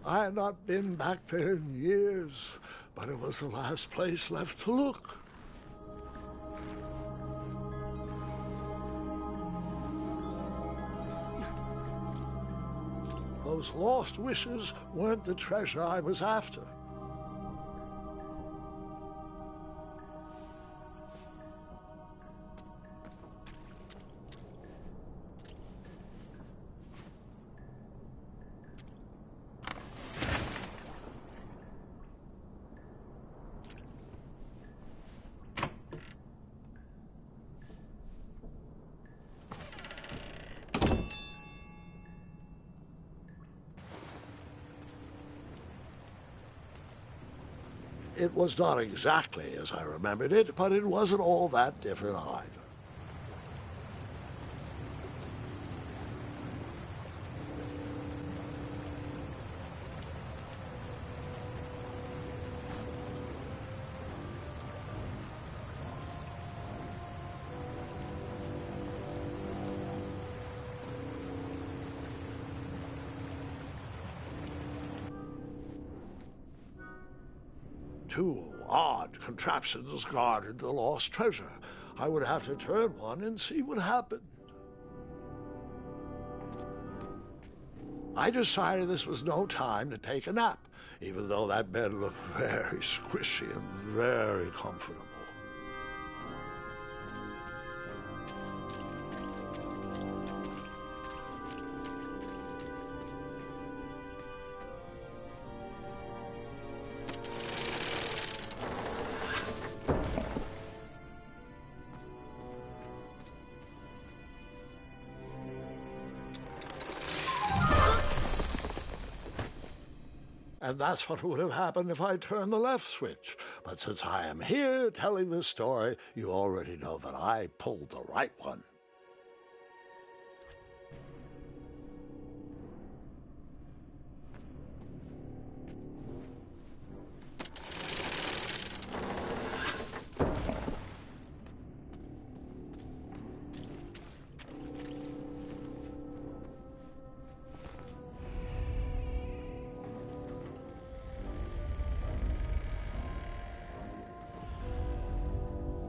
I had not been back there in years, but it was the last place left to look. Those lost wishes weren't the treasure I was after. It was not exactly as I remembered it, but it wasn't all that different either. Two odd contraptions guarded the lost treasure. I would have to turn one and see what happened. I decided this was no time to take a nap, even though that bed looked very squishy and very comfortable. And that's what would have happened if I turned the left switch. But since I am here telling this story, you already know that I pulled the right one.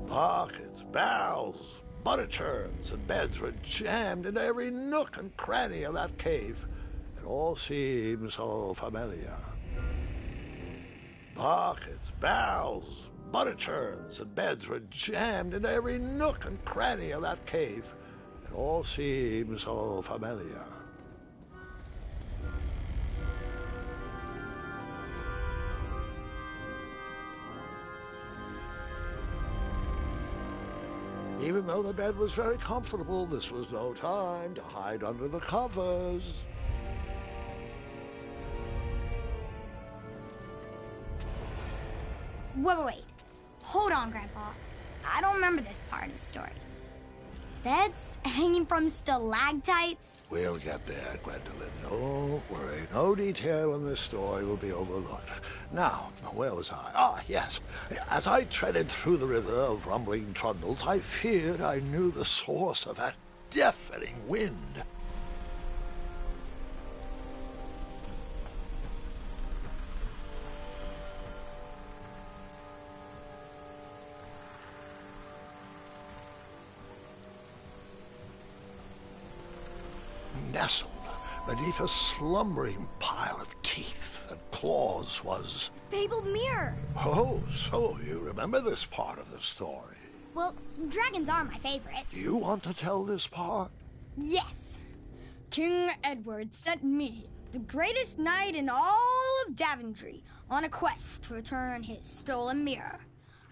Buckets, barrels, butter churns, and beds were jammed into every nook and cranny of that cave. It all seems so familiar. Buckets, barrels, butter churns, and beds were jammed into every nook and cranny of that cave. It all seems so familiar. Even though the bed was very comfortable, this was no time to hide under the covers. Wait. Hold on, Grandpa. I don't remember this part of the story. Beds hanging from stalactites? We'll get there, Gwendolyn. Don't worry. No detail in this story will be overlooked. Now, where was I? Ah, yes. As I treaded through the river of rumbling trundles, I feared I knew the source of that deafening wind. Nestled beneath a slumbering pile of teeth and claws was... Fabled mirror. Oh, so you remember this part of the story. Well, dragons are my favorite. Do you want to tell this part? Yes. King Edward sent me, the greatest knight in all of Daventry, on a quest to return his stolen mirror.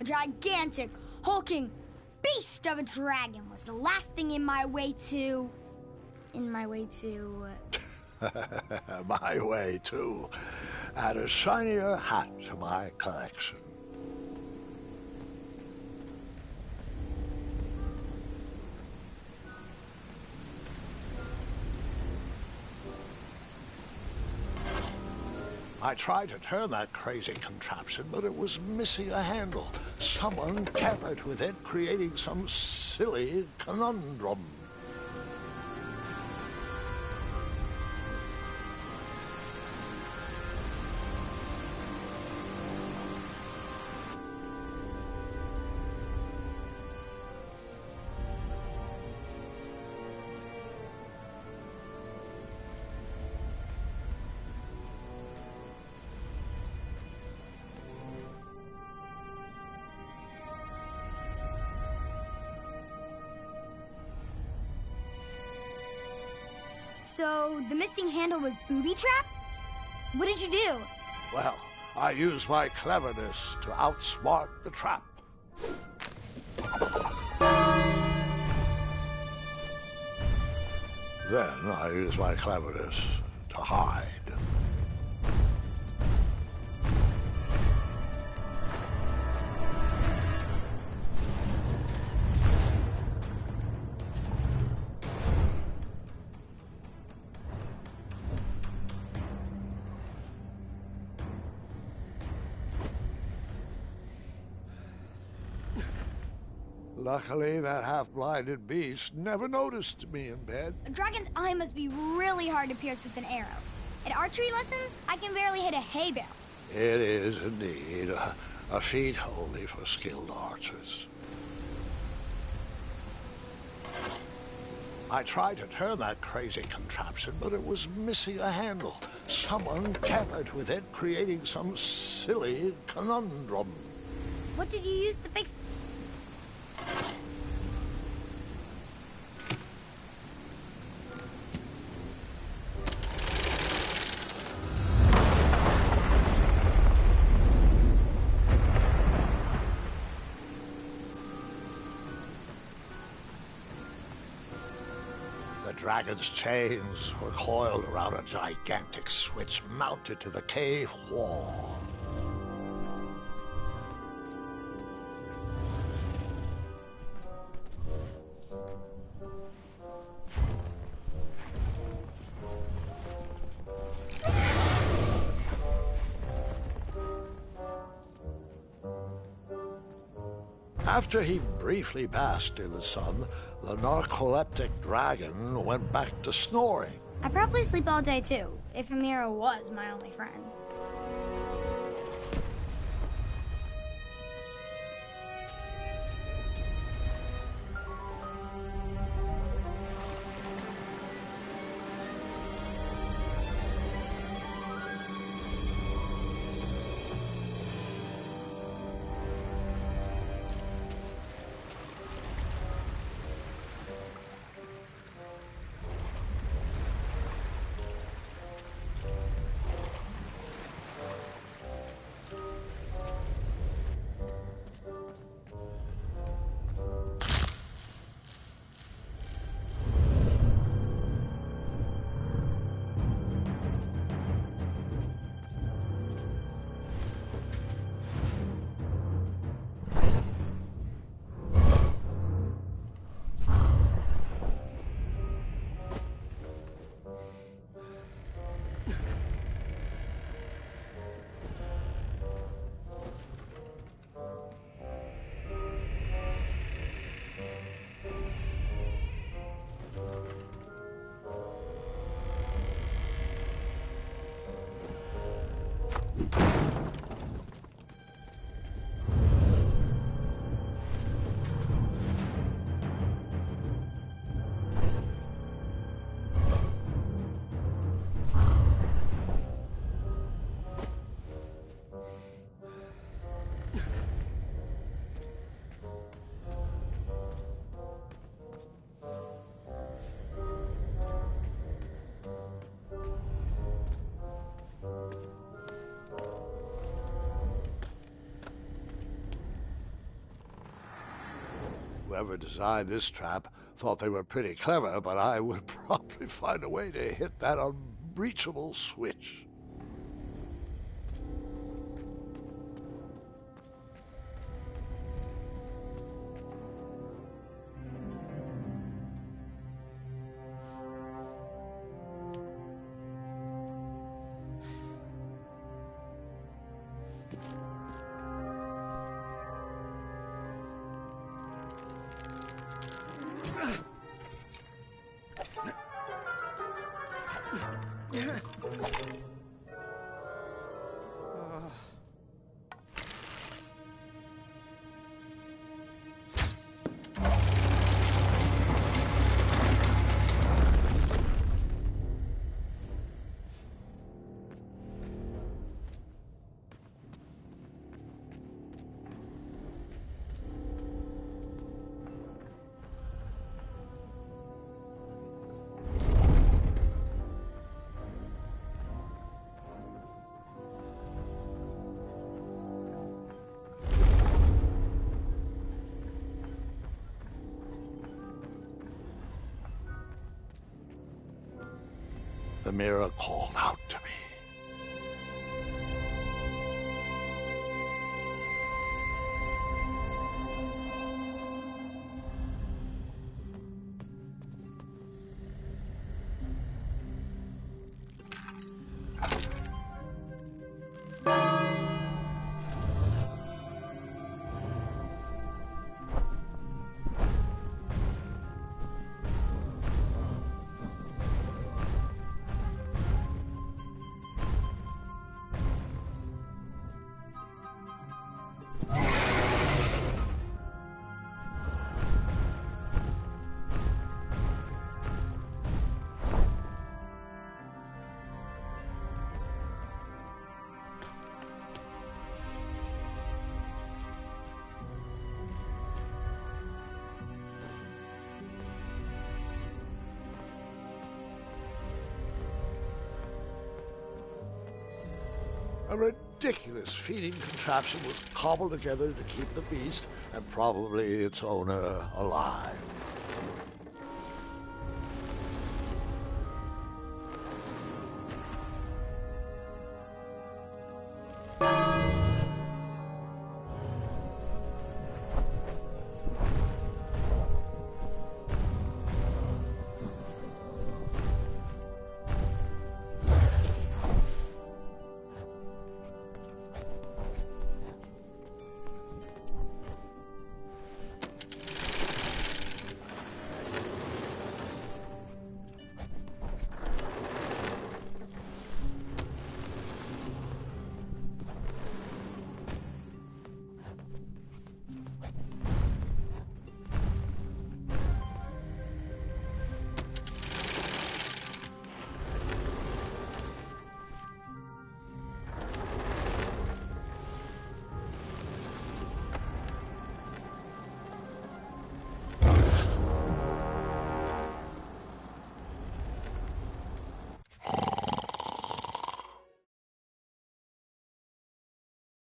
A gigantic, hulking beast of a dragon was the last thing in my way to... My way to add a shinier hat to my collection. I tried to turn that crazy contraption, but it was missing a handle. Someone tampered with it, creating some silly conundrum. So the missing handle was booby-trapped? What did you do? Well, I used my cleverness to outsmart the trap. Then I used my cleverness to hide. Luckily, that half-blinded beast never noticed me in bed. A dragon's eye must be really hard to pierce with an arrow. At archery lessons, I can barely hit a hay bale. It is indeed a feat only for skilled archers. I tried to turn that crazy contraption, but it was missing a handle. Someone tampered with it, creating some silly conundrum. What did you use to fix... The dragon's chains were coiled around a gigantic switch mounted to the cave wall. After he briefly basked in the sun, the narcoleptic dragon went back to snoring. I probably sleep all day too, if Amira was my only friend. Whoever designed this trap thought they were pretty clever, but I would probably find a way to hit that unreachable switch. the mirror called out to me. A ridiculous feeding contraption was cobbled together to keep the beast and probably its owner alive.